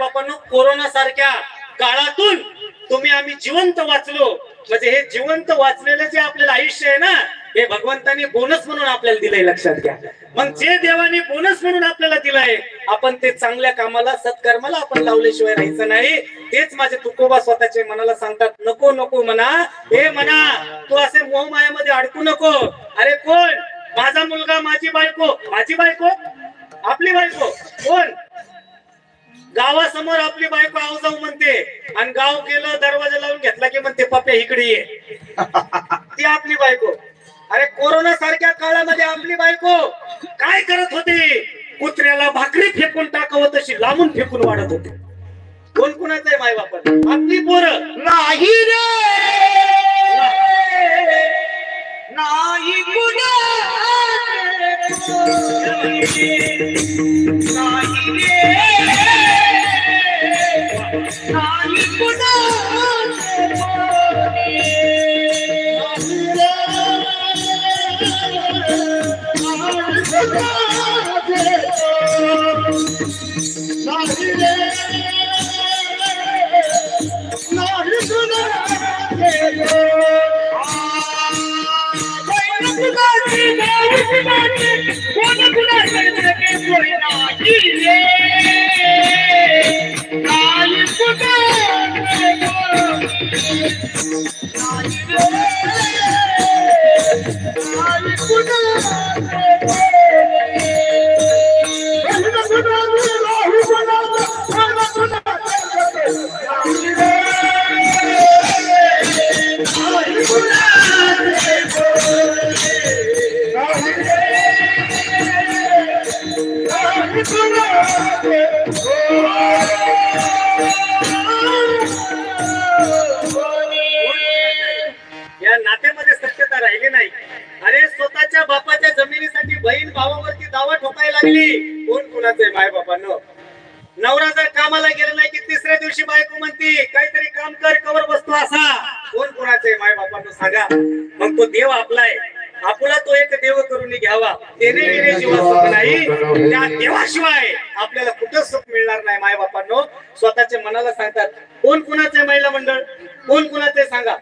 बापांनो, corona सारख्या काळातून तुम्ही आम्ही जिवंत वाचलो. म्हणजे हे जिवंत वाचलेलं जे आपल्याला आयुष्य आहे ना, हे भगवंतानी बोनस म्हणून आपल्याला दिलंय, लक्षात घ्या. मग जे देवाने बोनस म्हणून आपल्याला दिलंय, आपण ते चांगल्या कामाला, सत्कर्माला आपण लावल्याशिवाय राहायचं नाही. तेच माझे तुकोबा स्वतःचे मनाला सांगतात, नको नको म्हणा, हे म्हणा, तू असे मोहमायामध्ये अडकू नको. अरे कोण? माझा मुलगा, माझी बायको. माझी बायको? आपली बायको कोण? गावासमोर आपली बायको आऊ जाऊ म्हणते, आणि गाव गेलं दरवाजा लावून घेतला की म्हणते पप्या इकडे ये. ती आपली बायको. अरे कोरोना सारख्या काळामध्ये आपली बायको काय करत होती? कुत्र्याला भाकरी फेकून टाकावं तशी लांबून फेकून वाढत होती. कोण कुणाचं आहे? माय बापा. आपली पोरं नाही रे, नाही कुणा, नाही रे, नाही कुणा, या नात्यामध्ये सत्यता राहिली नाही. अरे स्वतःच्या बापाच्या जमिनीसाठी बहीण भावावरती दावा ठोकायला लागली. कोण कुणाचं आहे? माय बापांनो. नवरा जर कामाला गेला नाही की तिसऱ्या दिवशी बायको म्हणती काहीतरी काम कर, कवर बसतो असा. कोण कुणाचं आहे? माय बापांनो सांगा. मग तो देव आपलाय, आपला तो एक देव करून घ्यावा. देणे घेणे शिवाय सुख नाही. त्या देवाशिवाय आपल्याला कुठं सुख मिळणार नाही. माय बापांनो, स्वतःच्या मनाला सांगतात. कोण कुणाचे महिला मंडळ? कोण कुणाचे सांगा.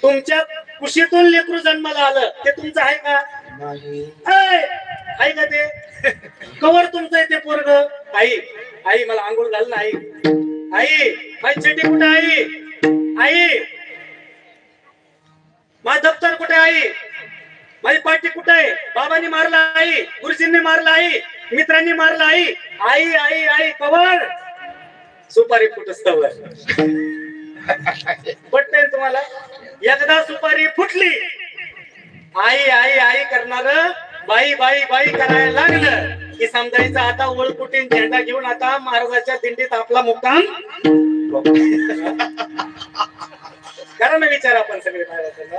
तुमच्या कुशीतून लेकरू जन्माला आलं ते तुमचं आहे का? आहे का ते? कवर तुमचं आहे ते पोरग? आई, आई मला आंघोळ घाल ना. आई, आई माझी चड्डी कुठे? आई, आई माझं दप्तर कुठे? आई माझी पाठी कुठे आहे? बाबांनी मारला आई, गुरुजींनी मारला आई, मित्रांनी मारला आई. आई आई आई कवर सुपारी फुटस्तवर. पटतंय तुम्हाला? एकदा सुपारी फुटली, आई आई आई करणार बाई बाई बाई करायला लागलं की समजायचं आता ओळखुटीन झेंडा घेऊन आता महाराजाच्या दिंडीत आपला मुक्काम. करा ना विचार आपण सगळे महाराजांना.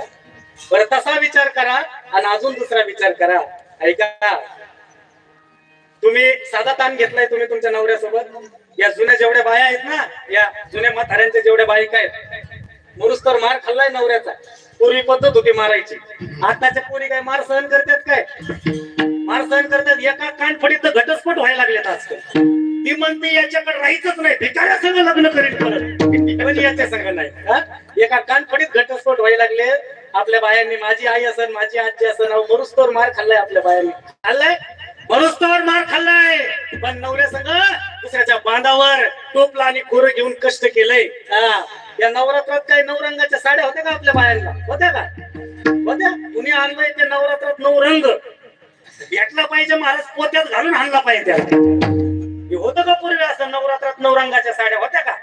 बरं तसा विचार करा आणि अजून दुसरा विचार करा. ऐका, तुम्ही साधा ताण घेतलाय तुम्ही तुमच्या नवऱ्यासोबत. या जुन्या जेवढ्या बाया आहेत ना, या जुन्या म्हाताऱ्यांच्या जेवढ्या बायका आहेत, मुरुस्तर मार खाल्लाय नवऱ्याचा. पूर्वी पद्धत होती मारायची. आताच्या पोरी काय मार सहन करतात? काय मार सहन करतात? एका कानफडीत घटस्फोट व्हायला लागलेत आजकाल. ती म्हणते याच्याकडे राहायचंच नाही, भिकाऱ्या संग लग्न करेल परत, याच्या संग नाही. एका कानफडीत घटस्फोट व्हायला लागले आपल्या बायांनी. माझी आई असन, माझी आजी असन, मरुस्तोर मार खाल्लाय आपल्या बायांनी. खाल्लाय मरुस्तोर मार खाल्लाय. पण नवऱ्या संग दुसऱ्याच्या बांधावर टोपला आणि खोरं घेऊन कष्ट केलंय. या नवरात्रात काय नवरंगाच्या साड्या होत्या का आपल्या बायांना? होत्या का? होत्या. कुणी आणलंय ते नवरात्रात नवरंग भेटला पाहिजे, महाराज पोत्यात घालून आणला पाहिजे. होतं का पूर्वी असं? नवरात्रात नवरंगाच्या साड्या होत्या का?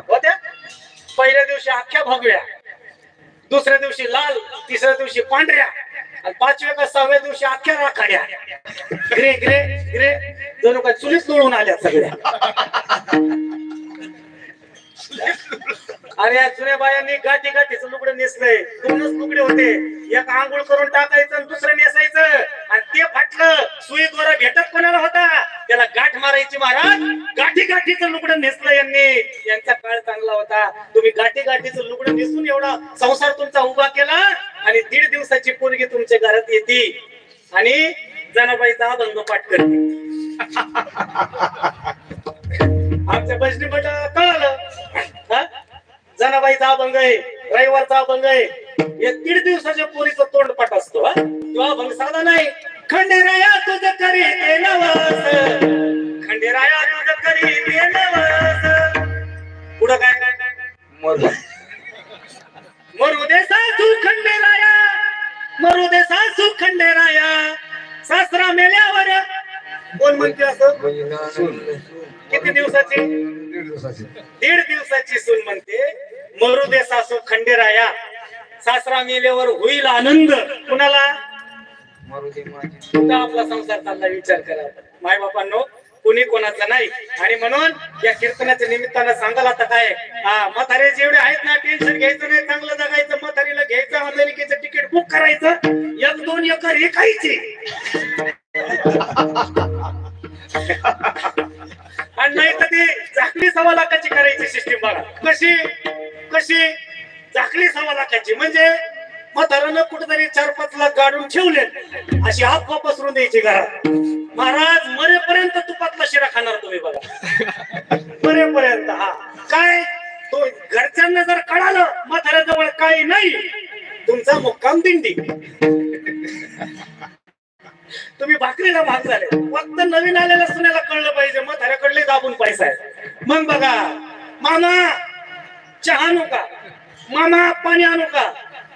होत्या. पहिल्या दिवशी अख्ख्या भगव्या, दुसऱ्या दिवशी लाल, तिसऱ्या दिवशी पांढऱ्या, आणि पाचव्या का सहाव्या दिवशी अख्ख्या राखाड्या. ग्रे ग्रे ग्रे जणू काय चुलीच लोळून आल्या सगळ्या. अरे या जुन्या बायांनी गाठी गाठीचं लुगडं नेसलंय. दोनच लुगडे होते, एक आंघोळ करून टाकायचं आणि दुसरं नेसायचं. आणि ते फाटलं. सुई दोरा भेटत कोणाला होता? त्याला गाठ मारायची. महाराज गाठी गाठीचं लुगडं नेसलं यांनी. यांचा काळ चांगला होता. तुम्ही गाठी गाठीचं लुगडं नेसून एवढा संसार तुमचा उभा केला, आणि 1.5 दिवसाची पोरगी तुमच्या घरात येते आणि जनाबाईचा अभंग पाठ करते. आमच्या बजनी म्हटलं कळालं हा? जनाबाईचा अभंग आहे, रविवारचा अभंग आहे. या 1.5 दिवसाच्या पोरीचं तोंडपाठ असतो हा. तो अभंग साधा नाही. खंडेराया तुझं करी ते नवस, खंडेराया तुझं करी ते नवस. पुढं काय मरू दे सासू खंडेराया, मरू दे सासू खंडेराया, सासरा मेल्यावर कोण म्हणते असं? किती दिवसाची? 1.5 दिवसाची सून म्हणते मरू दे सासू खंडेराया, सासरा मेल्यावर होईल आनंद. कुणाला? कुठं आपला संसार चालला विचार करा. माय बापांनो कुणी कोणाचं नाही. आणि म्हणून या कीर्तनाच्या निमित्तानं सांगाल आता काय, म्हातारे जेवढे आहेत ना टेन्शन घ्यायचं नाही, चांगलं जगायचं. म्हातारीला घ्यायचं अमेरिकेचं तिकीट बुक करायचं, 1-2 एकर विकायची आणि नाही तर ती झाकली 1.25 लाखाची करायची सिस्टीम. बघा कशी कशी झाकली 1.25 लाखाची. म्हणजे म्हातारानं कुठेतरी 4-5 लाख गाडून ठेवले, अशी हात पसरून द्यायची घरात. महाराज मरेपर्यंत तुपातला शिरा खाणार तुम्ही बघा, मरेपर्यंत. हा काय तो घरच्यांना जर कळालं म्हाताऱ्याजवळ काही नाही, तुमचा मुक्काम दिंडी. तुम्ही भाकरीला भाग झाले. फक्त नवीन आलेल्या सुनेला कळलं पाहिजे म्हाताऱ्याकडले दाबून पैसा आहे. मग बघा मामा चहा आणू का, मामा पाणी आणू का,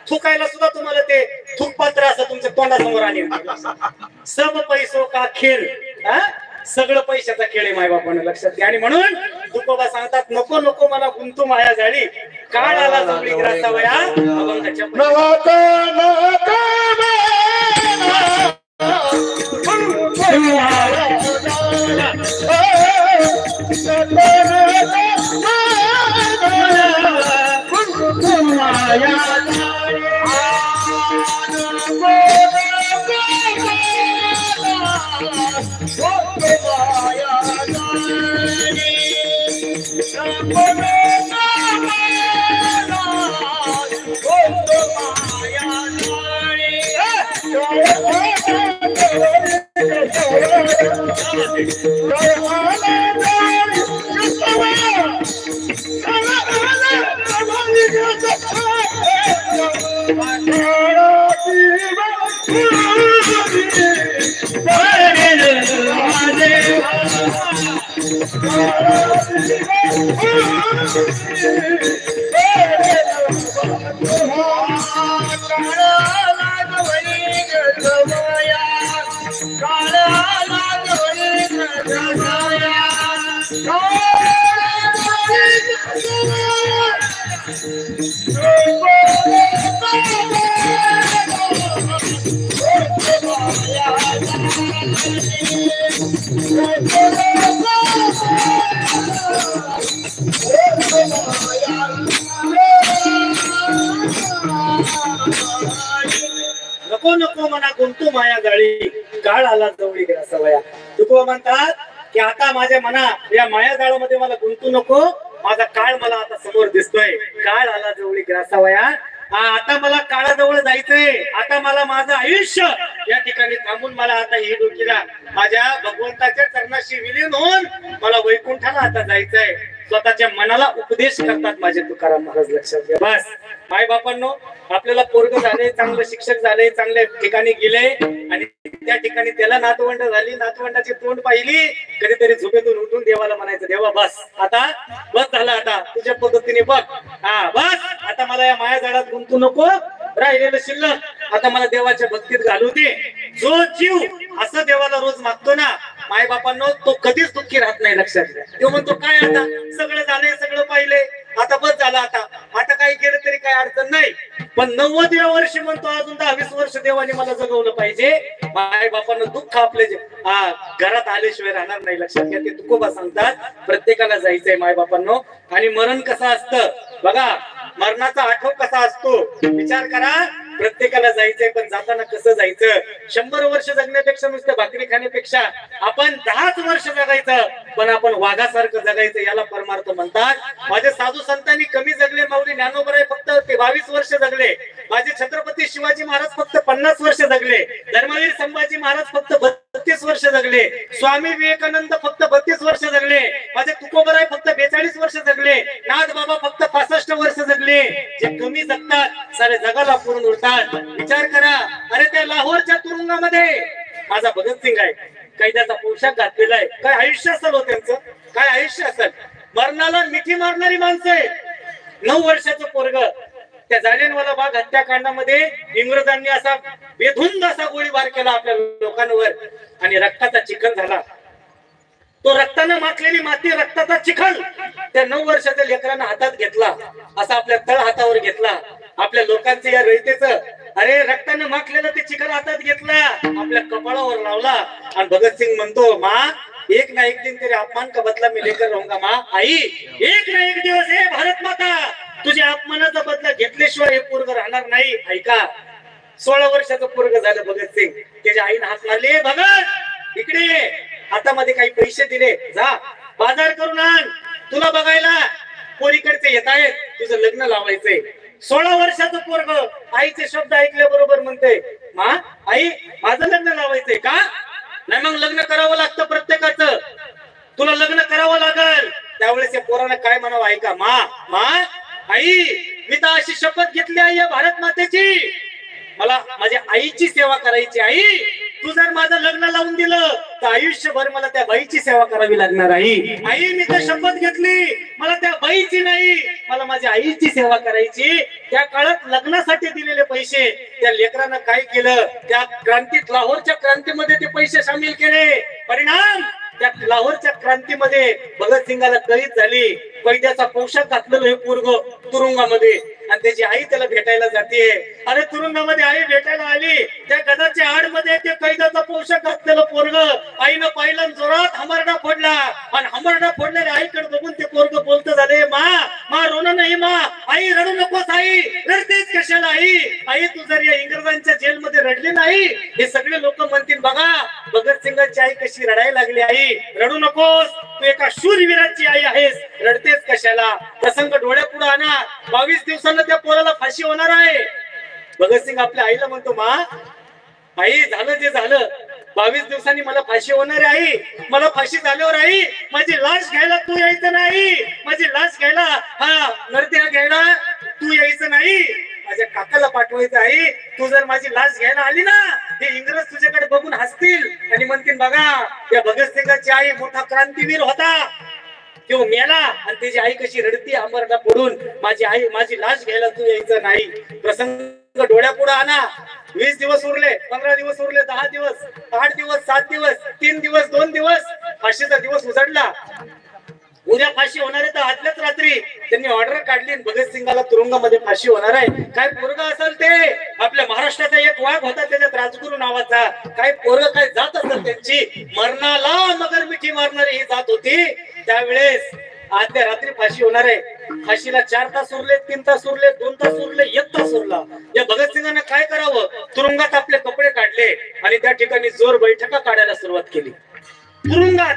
थुकायला सुद्धा तुम्हाला ते थुकपात्र असं तुमच्या तोंडासमोर आणेल. सब पैसो का खेळ, सगळं पैशाचा खेळ आहे मायबापानं लक्षात घ्या. आणि म्हणून तुकोबा सांगतात नको नको मला गुंतू माया झाली, काळ आला जवळी ग्रासावया अभंगाच्या नको नको मना गुंतू माया जाळी, काळ आला जवळी ग्रासावया. तुकोबा म्हणतात की आता माझ्या मना या माया जाळामध्ये मला गुंतू नको, माझा काळ मला आता समोर दिसतोय. काळ आला जवळी ग्रासावया, आता मला काळाजवळ जायचंय. आता मला माझं आयुष्य या ठिकाणी थांबून मला आता ही डोकीला माझ्या भगवंताच्या चरणाशी विलीन होऊन मला वैकुंठाला आता जायचंय. स्वतःच्या मनाला उपदेश करतात माझे तुकाराम महाराज लक्षात घ्या. बस माय बापांनो आपल्याला पोरग झाले, चांगलं शिक्षक झाले, चांगल्या ठिकाणी गेले आणि त्या ठिकाणी त्याला नातवंड झाली, नातवंडाची तोंड पाहिली, कधीतरी झोपेतून उठून देवाला म्हणायचं देवा बस आता, बस झालं आता तुझ्या पद्धतीने बघ, बस आता मला या माया झाडात गुंतू नको, राहिलेलं शिल्लक आता मला देवाच्या भक्तीत घालू दे. जो जीव असं देवाला रोज मागतो ना माय बापांनो तो कधीच दुःखी राहत नाही लक्षात घ्या. तो म्हणतो काय आता सगळं झालंय, सगळं पाहिलंय, आता बस झालं, आता काही केलं तरी काही अडचण नाही. पण 90व्या वर्षी म्हणतो अजून 10-20 वर्ष देवाने मला जगवलं पाहिजे. माय बापांना दुःख आपले घरात आल्याशिवाय राहणार नाही लक्षात घ्या. ते तुकोबा सांगतात प्रत्येकाला जायचंय माय बापांनो. आणि मरण कसं असतं बघा, मरणाचा आठव कसा असतो विचार करा. प्रत्येकाला जायचंय पण जाताना कसं जायचं. 100 वर्ष जगण्यापेक्षा नुसतं भाकरी खाण्यापेक्षा आपण 10च वर्ष जगायचं, पण आपण वाघासारखं जगायचं, याला परमार्थ म्हणतात. माझे साधू संतांनी कमी जगले, माऊली ज्ञानोबराय फक्त 22 वर्ष जगले, माझे छत्रपती शिवाजी महाराज फक्त 50 वर्ष जगले, धर्मवीर संभाजी महाराज फक्त 32 32 वर्ष जगले, स्वामी विवेकानंद फक्त 32 वर्ष जगले, माझे तुकोबराय फक्त 42 वर्ष जगले, नाथ बाबा फक्त 65 वर्ष जगले. जे कमी जगतात सारे जगाला पुरून उरतात. विचार करा, अरे त्या लाहोरच्या तुरुंगामध्ये माझा भगतसिंग आहे, कैद्याचा पोशाख घातलेला आहे. काय आयुष्य असेल हो त्यांचं, काय आयुष्य असेल. मरणाला मिठी मारणारी माणसं आहे. 9 वर्षाचं पोरग त्या जालियनवाला बाग हत्याकांडामध्ये इंग्रजांनी असा बेधुंद असा गोळीबार केला आपल्या लोकांवर आणि रक्ताचा चिखल झाला. तो रक्तानं माखलेली माती, रक्ताचा चिखल त्या 9 वर्षाच्या लेकरांना हातात घेतला, असा आपल्या तळ हातावर घेतला. आपल्या लोकांचं या रयतेचं अरे रक्तानं माखलेलं ते चिखल हातात घेतला, आपल्या कपाळावर लावला आणि भगतसिंग म्हणतो, मा एक ना एक दिन तेरे अपमान का बदला मी लेकर रहूंगा. मा आई, एक ना एक दिवस हे भारत माता तुझ्या अपमानाचा बदला घेतल्याशिवाय हे पोरग राहणार नाही. ऐका, 16 वर्षाचं पोरग झालं भगतसिंग. त्याच्या आईने हात मारले, भगत इकडे ये, हातामध्ये काही पैसे दिले, जा बाजार करून आण, तुला बघायला पोरीकडचे येत आहेत, तुझं लग्न लावायचंय. 16 वर्षाचं पोरग आईचे शब्द ऐकल्याबरोबर म्हणते, मा आई माझं लग्न लावायचंय का? नाही मग लग्न करावं लागतं प्रत्येकाचं, तुला लग्न करावं लागल. त्यावेळेस या पोरानं काय म्हणावं ऐका, मा आई मी तर अशी शपथ घेतली आहे या भारत मातेची, मला माझ्या आईची सेवा करायची. आई तू जर माझं लग्न लावून दिलं तर आयुष्यभर मला त्या बाईची सेवा करावी लागणार. आई मी तर शपथ घेतली, मला त्या बाईची नाही, मला माझ्या आईची सेवा करायची. त्या काळात लग्नासाठी दिलेले पैसे त्या लेकरांना काय केलं, त्या क्रांतीत लाहोरच्या क्रांतीमध्ये ते पैसे सामील केले. परिणाम त्या लाहोरच्या क्रांतीमध्ये भगतसिंगाला कैद झाली. कैद्याचा पोशाख घातलेलं हे पोरग तुरुंगामध्ये आणि त्याची आई त्याला भेटायला जाते. अरे तुरुंगामध्ये आई भेटायला आली, त्या गदाच्या आडमध्ये ते कैद्याचा पोशाख घातलेलं पोरग आईनं पाहिलं, जोरात हमरडा फोडला आणि हमरडा फोडलेल्या आईकडे बघून ते पोरग बोलत झाले, मा रोणं नाही, मा आई रडू नकोस, आई रडतेच कशाला. आई तू जर या इंग्रजांच्या जेलमध्ये रडली नाही, हे सगळे लोक म्हणतील बघा भगतसिंगाची आई कशी रडायला लागली. आई रडू नकोस, तू एका शूरवीराची आई आहेस, रडतेच कशाला. प्रसंग डोळ्यापुढे आणा, 22 दिवसांना त्या पोराला फाशी होणार आहे. भगतसिंग आपल्या आईला म्हणतो, मा आई झालं जे झालं, 22 दिवसांनी मला फाशी होणार आहे. आई मला फाशी झाल्यावर आई माझी लाश घ्यायला तू यायचं नाही, माझी लाश घ्यायला नरदेह घ्यायला तू यायचं नाही, माझ्या काकाला पाठवायचं. आई तू जर माझी लाश घ्यायला आली ना, हे इंग्रज तुझ्याकडे बघून हसतील आणि म्हणतील बघा या भगतसिंगाची आई मोठा क्रांतीवीर होता, तो मेला आणि त्याची आई कशी रडती अंबरडा पडून, माझी आई माझी लाश घ्यायला तू यायचं नाही. प्रसंग डोळ्यापुढे आणा. 20 दिवस उरले, 15 दिवस उरले, 10 दिवस, 8 दिवस, 7 दिवस, 3 दिवस, 2 दिवस, फाशीचा दिवस उजाडला. उद्या फाशी होणार आहे तर आदल्याच रात्री त्यांनी ऑर्डर काढली, भगतसिंगाला तुरुंगामध्ये फाशी होणार आहे. काय पोरग असेल ते, आपल्या महाराष्ट्राचा एक वाघ होता त्याच्यात राजगुरू नावाचा, काय पोरग काय जात असेल त्यांची, मरणाला मगर मिठी मारणारी ही जात होती. त्यावेळेस आदल्या रात्री फाशी होणार आहे. फाशीला 4 तास उरले, 3 तास उरले, 2 तास उरले, 1 तास उरला. या भगतसिंगाने काय करावं, तुरुंगात आपले कपडे काढले आणि त्या ठिकाणी जोर बैठका काढायला सुरुवात केली. तुरुंगात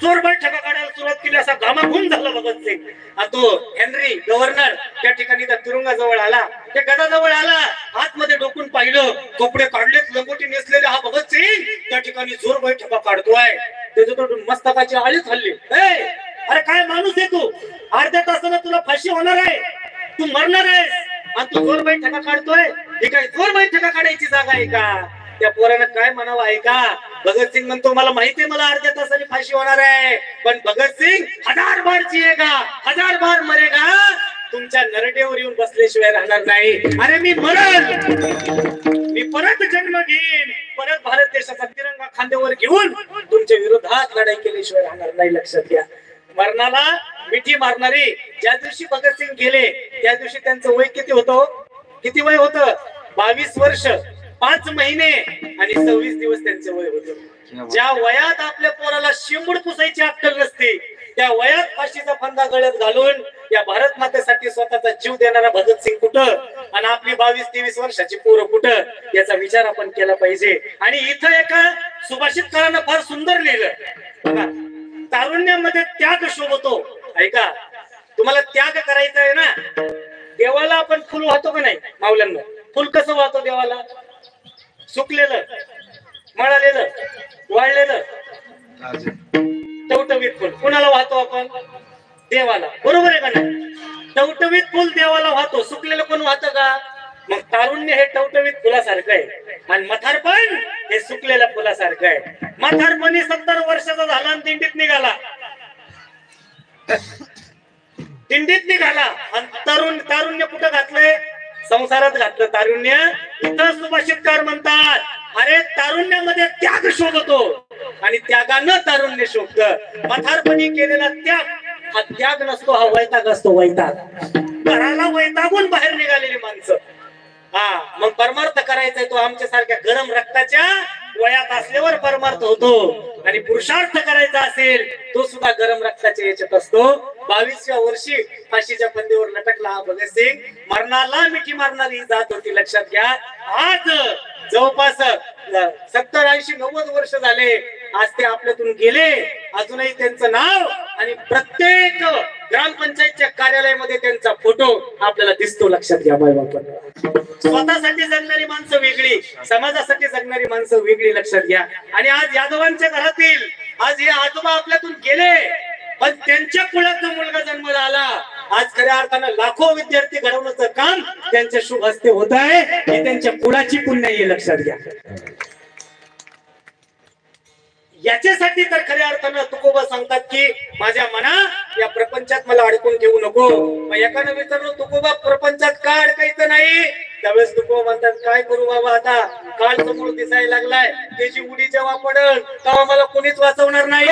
जोर बैठका काढायला सुरुवात केली, असा घामाघूम झाला भगतसिंग. आणि तो हेनरी गव्हर्नर त्या ठिकाणी त्या तुरुंगाजवळ आला, त्या गडाजवळ आला, आतमध्ये डोकून पाहिलं, कपडे काढलेत, लंगोटी नेसलेले हा भगतसिंग त्या ठिकाणी जोर बैठका काढतोय. त्याच्याकडून मस्तकाची आळीच हल्ली. अरे काय माणूस आहे तू, अर्ध्या तासाला तुला फाशी होणार आहे, तू मरणार आहेस आणि तू जोर बैठका काढतोय. हे काय जोर बैठका काढायची जागा आहे का? त्या पोरानं काय म्हणावं ऐका, भगतसिंग म्हणतो मला माहितीये मला अर्ध्या तासाने फाशी होणार आहे, पण भगतसिंग 1000 बार जिएगा, 1000 बार मरेगा, तुमच्या नरडेवर येऊन बसल्याशिवाय राहणार नाही. अरे मी मरण, मी परत जन्म घेईन, परत भारत देशाचा तिरंगा खांद्यावर घेऊन तुमच्या विरोधात लढाई केल्याशिवाय राहणार नाही. लक्षात घ्या, मरणाला मिठी मारणारी ज्या दिवशी भगतसिंग गेले त्या दिवशी त्यांचं वय किती होतं, किती वय होतं, 22 वर्ष 5 महिने आणि 26 दिवस त्यांचं वय होतं. ज्या वयात आपल्या पोराला शिंबूड पुसायची अक्कल नसते, त्या वयात फाशीचा फंदा गळ्यात घालून या भारत मातेसाठी स्वतःचा जीव देणारा भगतसिंग कुठं आणि आपली 22-23 वर्षाची पोरं कुठं, याचा विचार आपण केला पाहिजे. आणि इथं एका सुभाषितकारानं फार सुंदर लिहिलं, तारुण्यामध्ये त्याग शोभतो. ऐका, तुम्हाला त्याग करायचा आहे ना, देवाला आपण फुल वाहतो का नाही, माऊल्यांना फुल कसं वाहतो देवाला, सुकलेलं मळालेलं वाळलेलं टवटवीत फुल कुणाला वाहतो आपण? देवाला. बरोबर आहे का नाही? टवटवीत फुल देवाला वाहतो, सुकलेलं कोण वाहतं का? मग तारुण्य हे टवटवीत फुलासारखं आहे आणि म्हातारपण हे सुकलेल्या फुलासारखं आहे. म्हातारपणी 70 वर्षाचा झाला आणि दिंडीत निघाला, आणि तारुण्य कुठं घातलंय? संसारात घातलं तारुण्य. इथं सुभाषितकार म्हणतात, अरे तारुण्यामध्ये त्याग शोधतो आणि त्यागानं तारुण्य शोधत. म्हातारपणी केलेला त्याग हा त्याग नसतो, हा वैताग असतो. वैताग, घराला वैतागून बाहेर निघालेली माणसं. हा, मग परमार्थ करायचा तो आमच्या सारख्या गरम रक्ताच्या वयात असल्यावर परमार्थ होतो, आणि पुरुषार्थ करायचा असेल तो सुद्धा गरम रक्ताच्या याच्यात असतो. 22व्या वर्षी फाशीच्या पंदीवर लटकला हा भगतसिंग. मरणाला मिठी मारणारी जात होती, लक्षात घ्या. आज जवळपास 70, 80, 90 वर्ष झाले आज ते आपल्यातून गेले. अजूनही त्यांचं नाव आणि प्रत्येक ग्रामपंचायतच्या कार्यालयामध्ये त्यांचा फोटो आपल्याला दिसतो. लक्षात घ्या. स्वतःसाठी जगणारी माणसं वेगळी, समाजासाठी जगणारी माणसं वेगळी. लक्षात घ्या. आणि आज यादवांच्या घरातील आज हे आजोबा आपल्यातून गेले, पण त्यांच्या कुळात जो मुलगा जन्माला आला, आज खऱ्या अर्थानं लाखो विद्यार्थी घडवण्याचं काम त्यांच्या शुभ हस्ते होत आहे. ही त्यांच्या कुळाची पुण्य आहे. लक्षात घ्या. याच्यासाठी तर खऱ्या अर्थानं तुकोबा सांगतात की माझ्या मना या प्रपंचात मला अडकून ठेवू नको. मग एकानं विचारलं, तुकोबा प्रपंचात का अडकायचं नाही? त्यावेळेस तुकोबा म्हणतात, काय करू बाबा, आता काळ समोर दिसायला लागलाय, त्याची उडी जेव्हा पडल तेव्हा मला कोणीच वाचवणार नाही.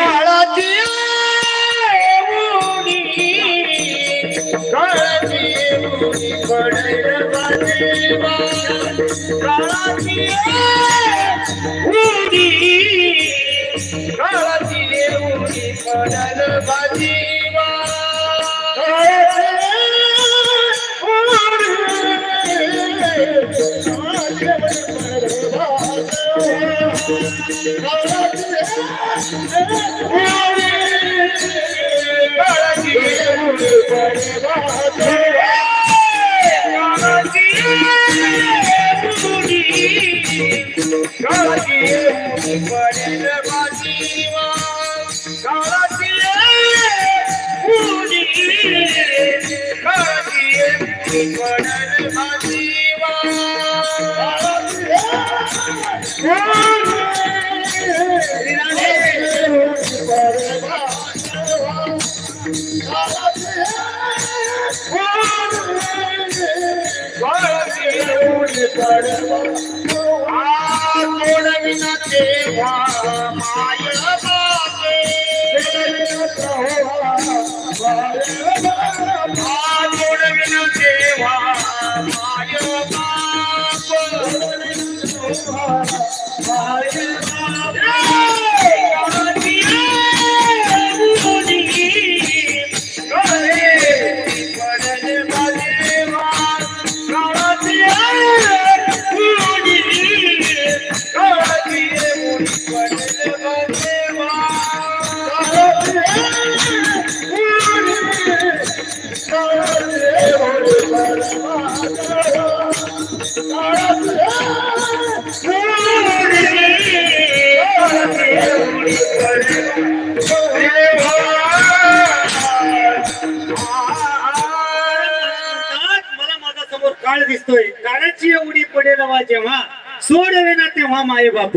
काळ दिसतोय, काळाची एवढी पडेल जेव्हा सोडवे ना तेव्हा माय बाप.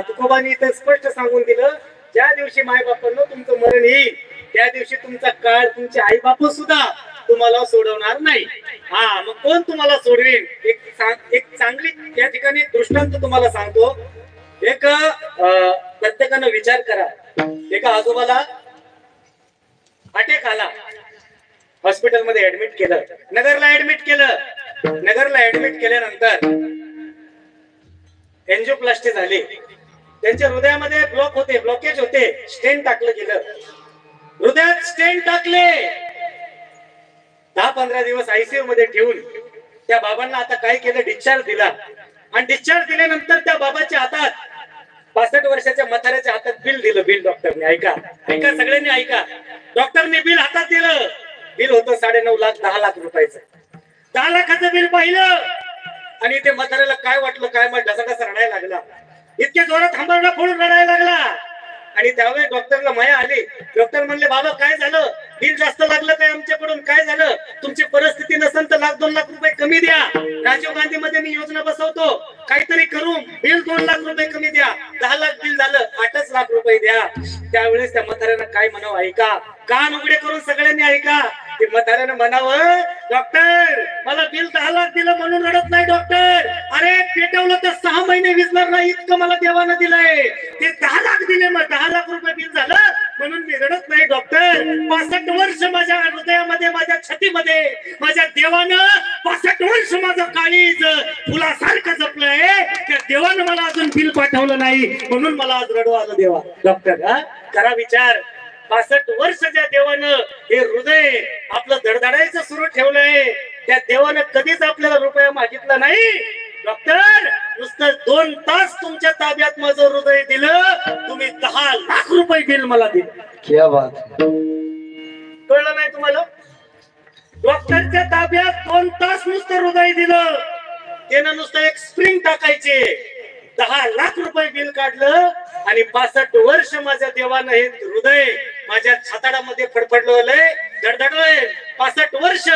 तुकोबांनी इथं स्पष्ट सांगून दिलं, ज्या दिवशी माय बापांनो तुमचं मरण येईल त्या दिवशी तुमचा काळ, तुमचे आई बाप सुद्धा तुम्हाला सोडवणार नाही. मग कोण तुम्हाला सोडवेल? एक चांगली त्या ठिकाणी दृष्टांत तुम्हाला सांगतो. एक प्रत्येकानं विचार करा. एका आजोबाला अटॅक आला, हॉस्पिटलमध्ये ऍडमिट केलं, नगरला ऍडमिट केलं. नगरला ऍडमिट केल्यानंतर एंजिओप्लास्टी झाली. त्यांच्या हृदयामध्ये ब्लॉकेज होते. स्टेंट टाकलं गेलं, हृदयात स्टेंट टाकले. 10-15 दिवस आयसीयू मध्ये ठेवून त्या बाबांना आता काय केलं, डिस्चार्ज दिला. आणि डिस्चार्ज दिल्यानंतर त्या बाबाच्या हातात, 65 वर्षाच्या म्हाताऱ्याच्या हातात बिल दिलं. बिल डॉक्टरने, ऐका सगळ्यांनी ऐका, डॉक्टरने बिल हातात दिलं. बिल होतं 9.5 लाख 10 लाख रुपयाचं. 10 लाखाचं बिल पाहिलं आणि ते म्हाताऱ्याला काय वाटलं, काय मग ढसा रडायला लागला. इतक्या जोरात हंबरडा फोडून रडायला लागला. आणि त्यावेळी डॉक्टरला माया आली. डॉक्टर म्हणले, बाबा काय झालं, बिल जास्त लागलं काय आमच्याकडून, काय झालं, तुमची परिस्थिती नसेल तर 1,00,000-2,00,000 रुपये कमी द्या. राजीव गांधी मध्ये मी योजना बसवतो, काहीतरी करून बिल 2,00,000 रुपये कमी द्या. 10,00,000 बिल झालं, 8च लाख रुपये द्या. त्यावेळेस त्या म्हाताऱ्यानं काय म्हणावं ऐका, कान उघडे करून सगळ्यांनी ऐका. ते म्हाताऱ्यानं म्हणावं, डॉक्टर मला बिल 10,00,000 दिलं म्हणून रडत नाही डॉक्टर, अरे पेटवलं तर 6 महिने विजणार नाही इतकं मला देवानं दिलंय. ते 10,00,000 दिले, मग 10,00,000 रुपये बिल झालं म्हणून मी रडत नाही डॉक्टर. 65 वर्ष माझ्या हृदयामध्ये, माझ्या छातीमध्ये माझ्या देवानं 65 वर्ष माझं काळीज फुलासारखं जपलंय. त्या देवानं मला अजून बिल पाठवलं नाही म्हणून मला आज रडू आलं देवा. डॉक्टर करा विचार, 65 वर्ष ज्या देवानं हे हृदय आपलं धडधडायचं सुरू ठेवलंय, त्या देवानं कधीच आपल्याला रुपया मागितला नाही. डॉक्टर नुसतं 2 तास तुमच्या ताब्यात माझं हृदय दिलं, तुम्ही 10,00,000 रुपये बिल मला दिलं. क्या बात. कळलं नाही तुम्हाला? डॉक्टरच्या ताब्यात 2 तास नुसतं हृदय दिलं, त्यानं नुसतं एक स्प्रिंग टाकायचे, 10,00,000 रुपये बिल काढलं. आणि 65 वर्ष माझ्या देवानं हे हृदय माझ्या छाताडामध्ये फडफडलंय, धडधडलंय. 65 वर्ष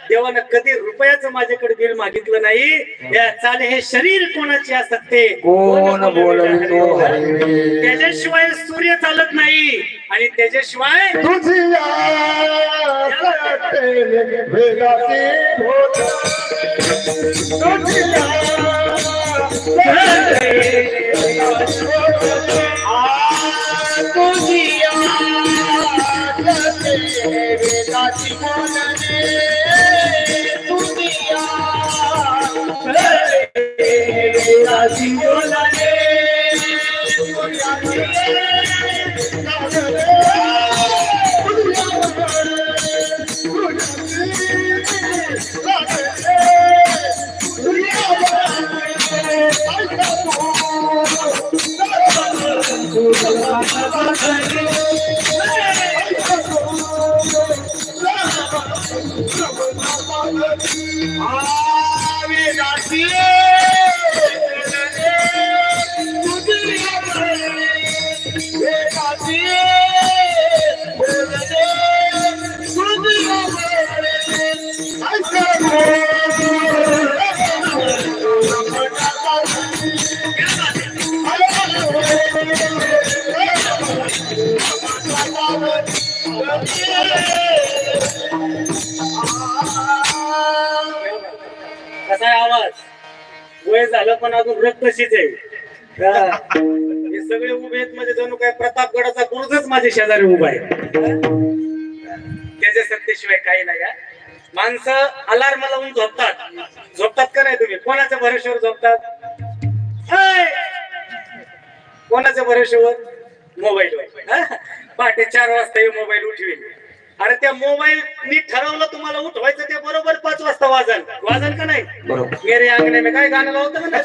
देवानं कधी रुपयाचं माझ्याकडे बिल मागितलं नाही. या चाले हे शरीर कोणाचे असते, कोण बोलवितो हरी. त्याच्याशिवाय सूर्य चालत नाही आणि त्याच्याशिवाय तुझिया भेगाती भोत. तुझिया भेगाती बोलने. कसा आहे आवाज? वय झालं पण अजून रक्त तशीच आहे. हे सगळे उभे आहेत म्हणजे जणू काय प्रतापगडाचा गुरुजच माझ्या शेजारी उभा आहे. त्याच्या सत्तेशिवाय काही नाही. माणसं अलार्म लावून झोपतात का नाही? तुम्ही कोणाच्या भरोश्यावर झोपतात? कोणाच्या भरोश्यावर? मोबाईलवर. पहाटे 4 वाजता हे मोबाईल उठवेल. अरे त्या मोबाईल मी ठरवलं तुम्हाला उठवायचं, ते बरोबर 5 वाजता वाजल का नाही? मेरे अंगणे में काय गाणं लावतं ना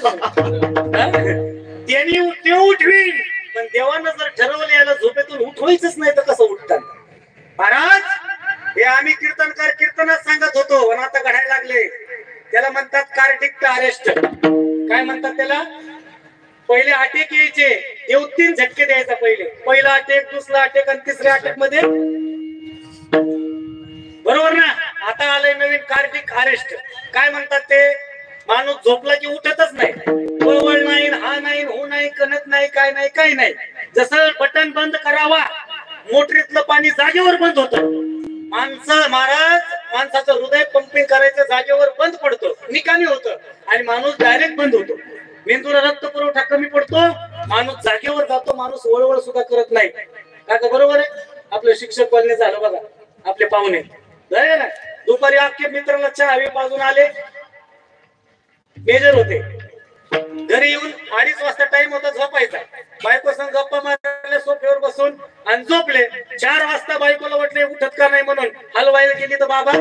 त्यांनी ते उठवील. पण देवानं जर ठरवलं याला झोपेतून उठवायचंच नाही तर कसं उठतात महाराज? हे आम्ही कीर्तनकार कीर्तनात सांगत होतो आणि आता घडायला लागले. त्याला म्हणतात कार्डिक अरेस्ट. काय म्हणतात त्याला? पहिले अटॅक यायचे, येऊ 3 झटके द्यायचा. पहिला अटॅक, दुसरा अटॅक आणि तिसऱ्या अटॅक मध्ये, बरोबर ना? आता आलंय नवीन कार्डिक अरेस्ट. काय म्हणतात ते? माणूस झोपला की उठतच नाही, वळवळ नाही, हा नाही, हो नाही, कणत नाही, काय नाही, काही नाही. जसं बटन बंद करावा, मोटरीतलं पाणी जागेवर बंद होतं. माणसाचं हृदय पंपिंग करायचं जागेवर बंद पडतो, निकामी होतं आणि माणूस डायरेक्ट बंद होतो. मेंदूला रक्त पुरवठा कमी पडतो, माणूस जागेवर जातो, माणूस वळवळ सुद्धा करत नाही. का बरोबर आहे? आपलं शिक्षक बोलणे झालं बघा, आपले पाहुणे ना दुपारी अख्खे मित्राला चहा हवी पाजून आले, मेजर होते. घरी येऊन 2:30 वाजता टाइम होता झोपायचा. बायको संग गप्पा मारल्या सोफ्यावर बसून आणि झोपले. 4 वाजता बायकोला वाटले उठत का नाही म्हणून हलवायला गेली तर बाबा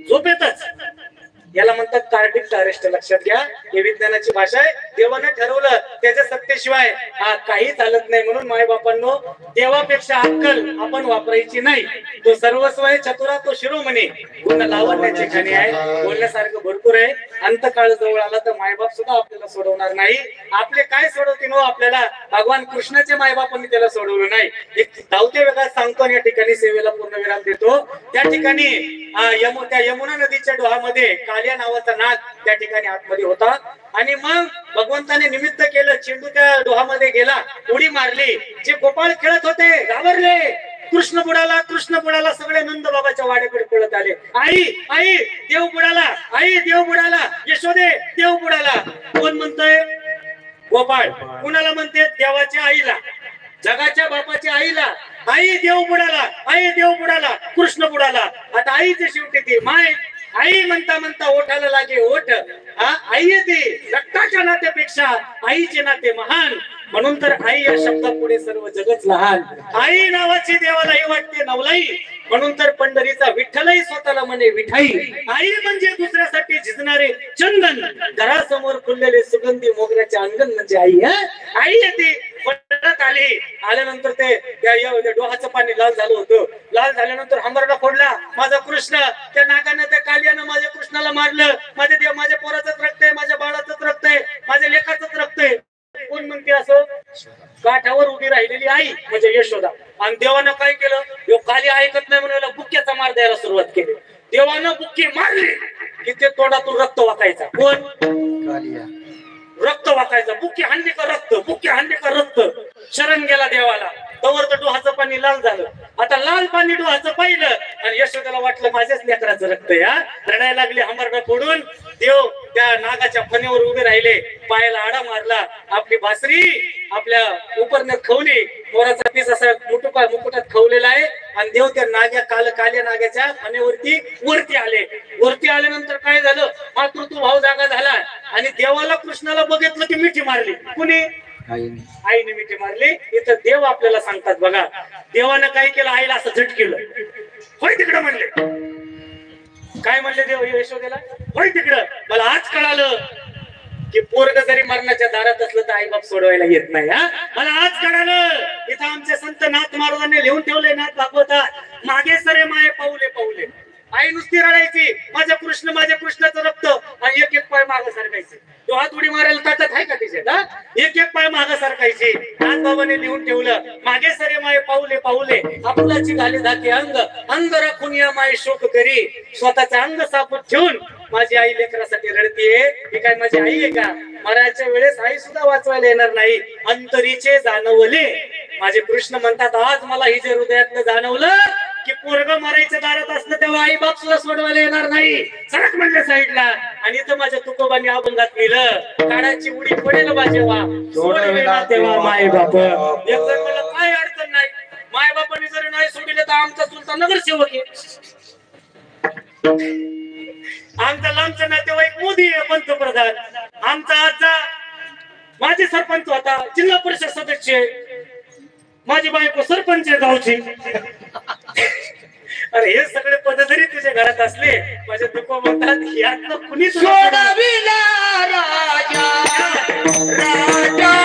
झोपेतच. याला म्हणतात कार्डिक अरेस्ट. लक्षात घ्या, हे विज्ञानाची भाषा आहे. देवानं ठरवलं त्याच्या सत्तेशिवाय हा काही चालत नाही. म्हणून माय बापांनो, देवापेक्षा अक्कल आपण वापरायची नाही. तो सर्वस्व आहे, चतुरा तो शिरोमणी, गुण लावण्याची खाणी आहे. बोलण्यासारखं भरपूर आहे. अंतकाळ जवळ आला तर मायबाप सुद्धा आपल्याला सोडवणार नाही. आपले काय सोडवतील हो आपल्याला? भगवान कृष्णाचे मायबापांनी त्याला सोडवलं नाही. एक धावते वेगात सांगतो आणि या ठिकाणी सेवेला पूर्णविराम देतो. त्या ठिकाणी त्या यमुना नदीच्या डोहामध्ये कालिया नावाचा नाग त्या ठिकाणी आतमध्ये होता. आणि मग भगवंताने निमित्त केलं, चेंडू त्या डोहामध्ये गेला, उडी मारली. जे गोपाळ खेळत होते घाबरले, कृष्ण बुडाला. सगळे नंद बाबाच्या वाड्याकडे पळत आले. आई देव बुडाला, यशोदे देव बुडाला. कोण म्हणतोय? गोपाळ. कुणाला म्हणते? देवाच्या आईला, जगाच्या बापाच्या आईला. आई देव बुडाला, कृष्ण बुडाला. आता आईचे शेवटी ती माय. आई म्हणता ओठाला लागे ओठ. आई येते रक्ताच्या नात्यापेक्षा आईचे नाते महान. म्हणून तर आई या शब्दापुढे सर्व जगच लहान. आई नावाची देवालाही वाटते नवलाई. म्हणून तर पंढरीचा विठ्ठलही स्वतःला म्हणे विठाई. आई म्हणजे दुसऱ्यासाठी झिजणारे चंदन, घरासमोर खुललेले सुगंधी मोगऱ्याचे अंगण म्हणजे आई. आई येते. परत आल्यानंतर ते डोहाचं पाणी लाल झालं होतं. लाल झाल्यानंतर हंबरडा फोडला माझा कृष्ण. त्या नागानं त्या कालियानं माझ्या कृष्णाला मारलं. माझे देव, माझ्या पोराचंच रक्त आहे, माझ्या बाळाचंच रक्त आहे, माझ्या लेखाचंच रक्त आहे. कोण म्हणते असं? काठावर उभी राहिलेली आई म्हणजे यशोदा. आणि देवानं काय केलं? यो काली ऐकत नाही म्हणून बुक्क्याचा मार द्यायला सुरुवात केली. देवानं बुक्की मारली की ते तोंडातून रक्त वाकायचा. कोण? कालिया. रक्त वाकायचं. बुक्की हांडी का रक्त. शरण गेला देवाला. तवर तर डोहाचं पाणी लाल झालं. आता लाल पाणी डोहाचं पाहिलं आणि यशोदाला वाटलं माझ्याच लेकराचं रक्त. रडायला लागले हंबरडा फोडून. देव त्या नागाच्या फण्यावर उभे राहिले, पायाला आडा मारला, आपली भासरी आपल्या उपरण्यात खवली. मोराचा पीस असा मुकुटात खवलेला आहे. आणि देव त्या काल्या नागाच्या फण्यावरती वरती आले. वरती आल्यानंतर काय झालं? मातृत्व भाव जागा झाला आणि देवाला कृष्णाला बघितलं की मिठी मारली. कुणी? आईने मिठी मारली. इथं देव आपल्याला सांगतात बघा, देवानं काय केलं? आईला असं झटकेलं. होय तिकडं म्हणले. काय म्हणले देव यशोदेला? होय तिकडं. मला आज कळालं की पोरग जरी मरणाच्या दारात असलं तर आई बाप सोडवायला येत नाही. मला आज कळालं. इथं आमचे संत नाथ महाराजांनी लिहून ठेवले, नाथ भागवतात, मागे सरे माये पाऊले. आई नुसती रडायची, माझ्या कृष्णाचं रक्त. आणि एक पाय मागे सरकायचे. तो हात उडी मारायला ताकद आहे का तिच्यात? एक पाय मागे सरकायची. नाथ बाबाने लिहून ठेवलं, मागे सरे माये पाऊले. आपलाची घाले धाके अंग राखून या माय शोक करी. स्वतःचा अंग सापट ठेवून माझी आई लेकरासाठी रडतीये. ही काय माझी आई आहे का? मरायच्या वेळेस आई सुद्धा वाचवायला येणार नाही. अंतरीचे जाणवले. माझे कृष्ण म्हणतात, आज मला ही जे हृदयातलं जाणवलं की पोरग मरायच्या दारात असलं तेव्हा आई बाप सुद्धा सोडवायला येणार नाही. सरक म्हणले साईडला. आणि इथं माझ्या तुकोबांनी अभंगात लिहिलं, काढाची उडी पडेल बाजेवा, सोडवेना तेव्हा माय बाप. एक जर मला काय अडचण नाही, माय बापाने जर नाही सोडिले तर आमचा चुलता नगरसेवक आहे, आमचा लांबचा नातेवाईक मोदी आहे पंतप्रधान, आमचा आजा माझे सरपंच होता, जिल्हा परिषद सदस्य, माझी बायको सरपंच आहे गावची. अरे हे सगळे पद जरी तुझ्या घरात असले, माझे तुको म्हणतात यातनं कुणीच सोडविला राजा राजा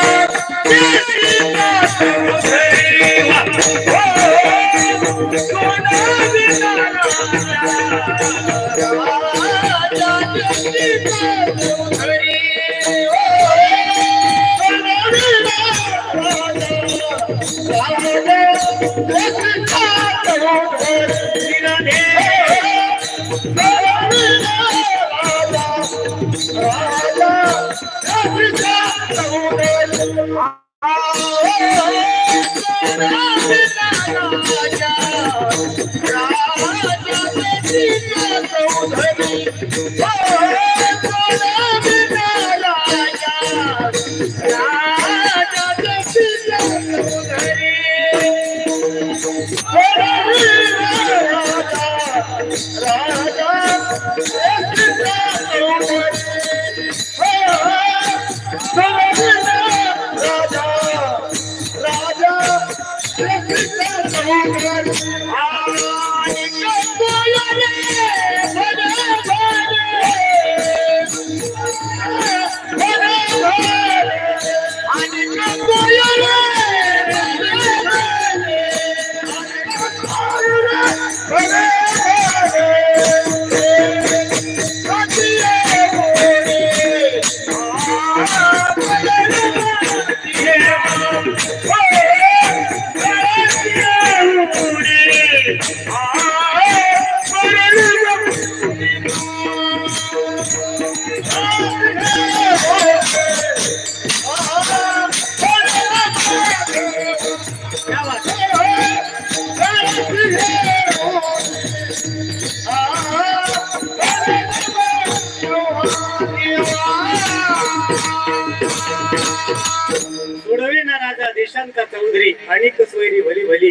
शांता चौधरी आणि सोयरी भली भली.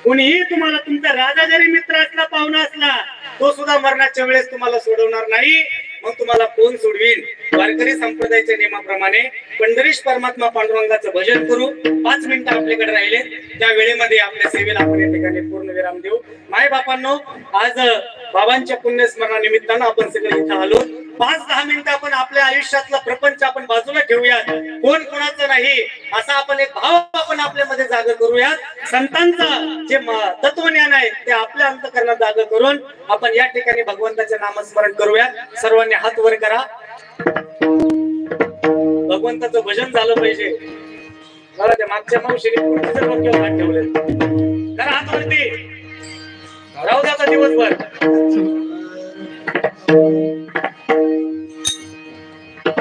कुणीही तुम्हाला तुमचा राजा जरी मित्र असला पाहुणा असला तो सुद्धा मरणाच्या वेळेस तुम्हाला सोडवणार नाही. मग तुम्हाला कोण सोडवील? वारकरी संप्रदायाच्या नियमाप्रमाणे पंढरीश परमात्मा पांडुरंगाचं भजन करू. 5 मिनिटं आपल्याकडे राहिले, त्या वेळेमध्ये आपल्या सेवेला आपण या ठिकाणी पूर्ण विराम देऊ. माय बापांनो, आज बाबांच्या पुण्यस्मरणानिमित्तानं आपण सगळे इथं आलो. 5-10 मिनिटं आपण आपल्या आयुष्यातला प्रपंच आपण बाजूला ठेवूयात. कोण कोणाचं नाही असा आपण एक भाव आपण आपल्यामध्ये जागा करूयात. संतांचं जे तत्वज्ञान आहे ते आपल्या अंतःकरणात जागा करून आपण या ठिकाणी भगवंताचे नामस्मरण करूयात. सर्वांनी हात वर करा. भगवंताचं भजन झालं पाहिजे. बघा त्या मागच्या मावशीने पुढच्या डोक्यावर हात ठेवले. करा हात वरती. राहू द्या दिवसभर.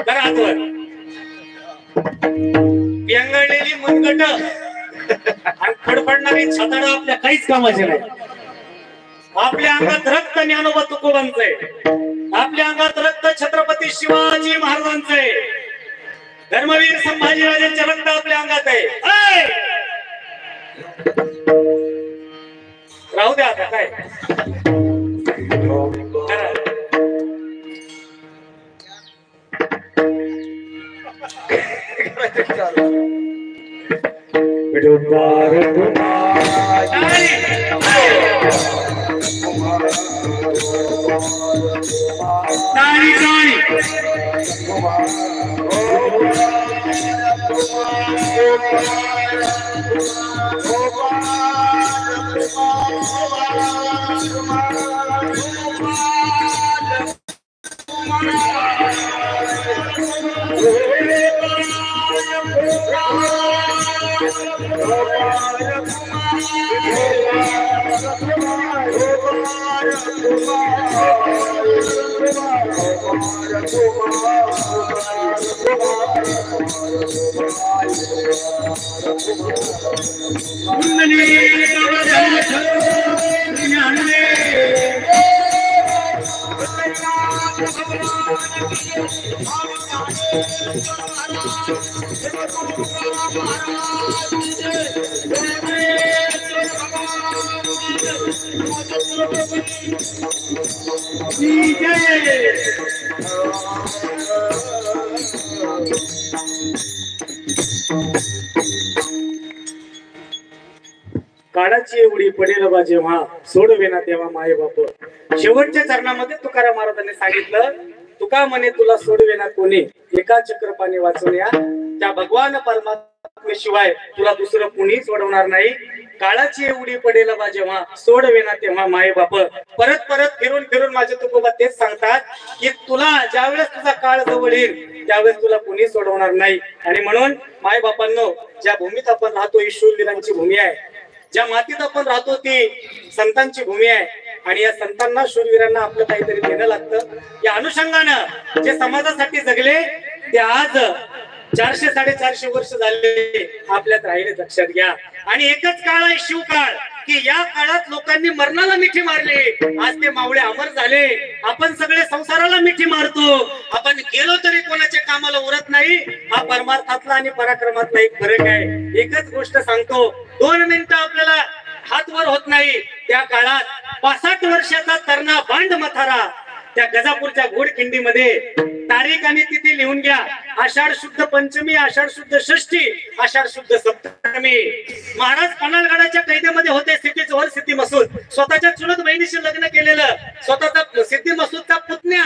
करा हात वर. पेंगळलेली मनगट आणि फडफडणारी छताड आपल्या काहीच कामाचे नाही. आपल्या अंगात रक्त ज्ञानोबा तुकोबांचं आहे. आपल्या अंगात रक्त छत्रपती शिवाजी महाराजांचं आहे. धर्मवीर संभाजीराजांचे रक्त आपल्या अंगात आहे. राहू द्या आता काय. काळाची एवढी पडेल बा जेव्हा सोडवे ना तेव्हा माय बाप. शेवटच्या चरणामध्ये तुकाराम महाराजांनी सांगितलं, तुका म्हणे तुला सोडवे ना कोणी, एका चक्रपाणी वाचून या. त्या भगवान परमात्मेशिवाय तुला दुसरं कोणी सोडवणार नाही. काळाची एवढी पडेल बा जेव्हा सोडवे ना तेव्हा माय बाप. परत परत फिरून फिरून माझे तुकोबा तेच सांगतात की तुला ज्यावेळेस तुझा काळ जवळ येईल त्यावेळेस तुला कोणी सोडवणार नाही. आणि म्हणून माय बापांनो, ज्या भूमीत आपण राहतो ही शूरवीरांची भूमी आहे. ज्या मातीत आपण राहतो ती संतांची भूमी आहे. आणि या संतांना शूरवीरांना आपलं काहीतरी देणं लागतं. या अनुषंगानं जे समाजासाठी जगले ते आज 400-450 वर्ष झाले आपल्यात राहिले, लक्षात घ्या. आणि एकच काळ आहे शिवकाळ, की या काळात लोकांनी मरणाला मिठी मारली. आज ते मावळे अमर झाले. आपण सगळे संसाराला मिठी मारतो. आपण गेलो तरी कोणाच्या कामाला उरत नाही. हा परमार्थातला आणि पराक्रमातला एक फरक आहे. एकच गोष्ट सांगतो, 2 मिनिटं आपल्याला हात वर होत नाही. त्या काळात 65 वर्षाचा तरणा बांड मथारा त्या गजापूरच्या घोडखिंडीमध्ये तारीख आणि तिथी लिहून घ्या. आषाढ शुद्ध पंचमी, आषाढ शुद्ध षष्टी, आषाढ शुद्ध सप्तमी. महाराज पन्हाळगडाच्या कैदेमध्ये होते. सिद्धी जोहर, सिद्धी मसूद, स्वतःच्या चुलत बहिणीशी लग्न केलेलं, स्वतःचा सिद्धी मसूदचा पुतण्या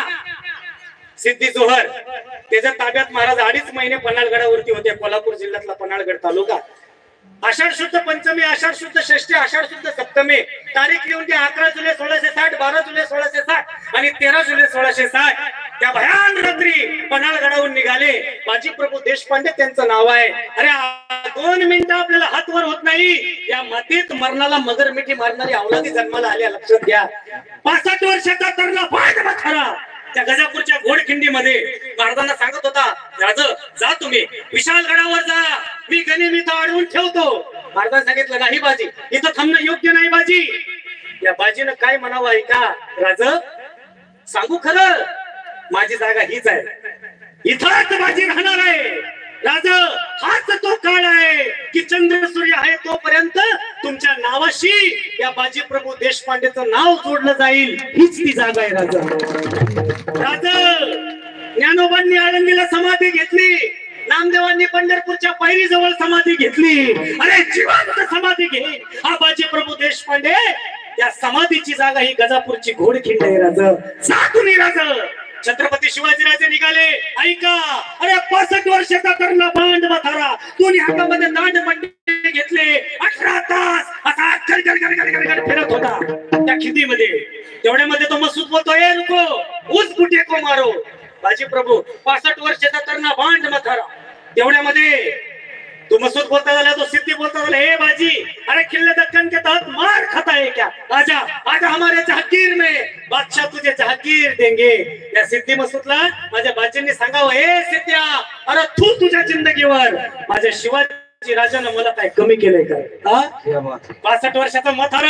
सिद्धी जोहर, त्याच्या ताब्यात महाराज 2.5 महिने पन्हाळगडावरती होते. कोल्हापूर जिल्ह्यातला पन्हाळगड तालुका. आषाढ शुद्ध पंचमी, आषाढ शुद्ध षष्टी, आषाढ शुद्ध सप्तमी. तारीख लिहून घ्या. 11 जुलै 1660, 12 जुलै 1660 आणि 13 जुलै 1660. त्या भयान रात्री पन्हाळगडावरून निघाले. बाजी प्रभू देशपांडे त्यांचं नाव आहे. अरे 2 मिनिटं आपल्याला हात वर होत नाही. या मातीत मरणाला मगर मिठी मारणारी अवलादी जन्माला आल्या, लक्षात घ्या. 65 वर्षाचा तरुण बांड मथारा त्या गजापूरच्या घोडखिंडीमध्ये महाराजांना सांगत होता, राज जा तुम्ही विशालगडावर जा, मी गनिमी इथं अडवून ठेवतो. महाराजांनी सांगितलं, नाही बाजी, इथं थांबणं योग्य नाही बाजी. या बाजीनं काय म्हणावं ऐका, राज सांगू खरं, माझी जागा हीच आहे, इथंच बाजी राहणार आहे. राज हाच तो काळ आहे की चंद्र सूर्य आहे तोपर्यंत तुमच्या नावाशी या बाजी प्रभू देशपांडेचं नाव जोडलं जाईल. हीच ती जागा आहे राजा. ज्ञानोबांनी आळंदीला समाधी घेतली, नामदेवांनी पंढरपूरच्या पायरीजवळ समाधी घेतली. अरे जिवंत समाधी घे हा बाजी प्रभू देशपांडे. त्या समाधीची जागा ही गजापूरची घोडखिंड आहे राजा. जा तुम्ही राजा. छत्रपती शिवाजीराजे निघाले. ऐका, अरे 65 वर्षाचा तरुण बांड मथारा दोन्ही हातामध्ये दांड पट्टे घेतले. 18 तास असा गडगड फिरत होता त्या खिंडीमध्ये. तेवढ्यामध्ये तो मसूद बोलतोय, रुको उस बुटे को मारो. बाजी प्रभू 65 वर्षाचा तरुण बांड मथारा. तेवढ्यामध्ये तो मसूद बोलता झाला, तो सिद्धी बोलता झाला, हे बाजी अरे किले दक्कन के तहत मार खाता है क्या? आजा आजा हमारे जहागीर में, बादशाह तुझे जहागीर देंगे. या सिद्धी मसूदला माझ्या बाजींनी सांगावं, हे सिद्ध्या अरे तू तुझ्या जिंदगीवर माझ्या शिवाजी राजानं मला काय कमी केलंय का? 65 वर्षाचा मथार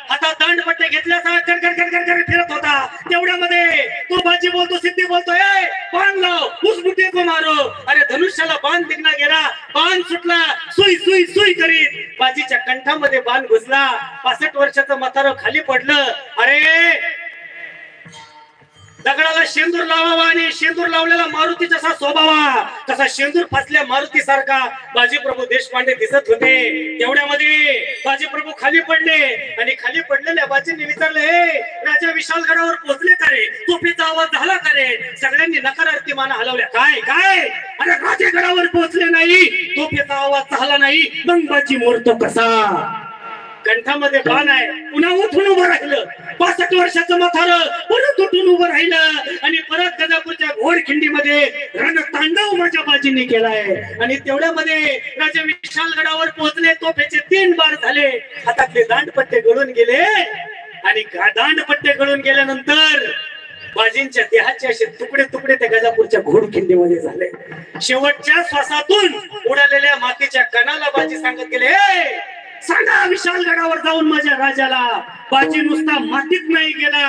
हातात दांडपट्टे घेतल्याचा गडगड फिरत होता. तेवढ्यामध्ये तो बाजी बोलतो, सिद्धी बोलतोय, बाण लाव उस बुटे को मारो. अरे धनुष्याला बाण दिगना गेला, बाण सुटला, सुई सुई सुई करीत बाजीच्या कंठामध्ये बाण घुसला. 65 वर्षाचं मथार खाली पडलं. अरे दगडाला शेंदूर लावावा आणि शेंदूर लावलेला मारुती जसा शोभावा तसा शेंदूर फासल्या मारुती सारखा बाजी प्रभू देशपांडे दिसत होते. तेवढ्यामध्ये बाजी प्रभू खाली पडले आणि खाली पडलेल्या बाजींनी विचारले, हे राजा विशालगडावर पोहोचले का रे? तोफीचा आवाज झाला का रे? सगळ्यांनी नकारार्थी माना हलवल्या. काय काय? अरे राजेगडावर पोहोचले नाही, तोफीचा आवाज झाला नाही, मग बाजी मोरतो कसा? कंठामध्ये बाण आहे, पुन्हा उठून उभं राहिलं. 65 वर्षाचं मथार परत उठून उभं राहिलं आणि परत गजापूरच्या घोडखिंडीमध्ये रणतांडव माझ्या बाजींनी केलाय. आणि तेवढ्यामध्ये राजा विशालगडावर पोहोचले. तोफेचे 3 बार झाले, हातातले दांडपट्टे गळून गेले आणि दांडपट्टे गळून गेल्यानंतर बाजींच्या देहाचे असे तुकडे तुकडे त्या गजापूरच्या घोडखिंडीमध्ये झाले. शेवटच्या श्वासातून उडालेल्या मातीच्या कणाला बाजी सांगत गेले, सांगा विशालगडावर जाऊन माझ्या राजाला. बाजी नुसता मातीत नाही गेला,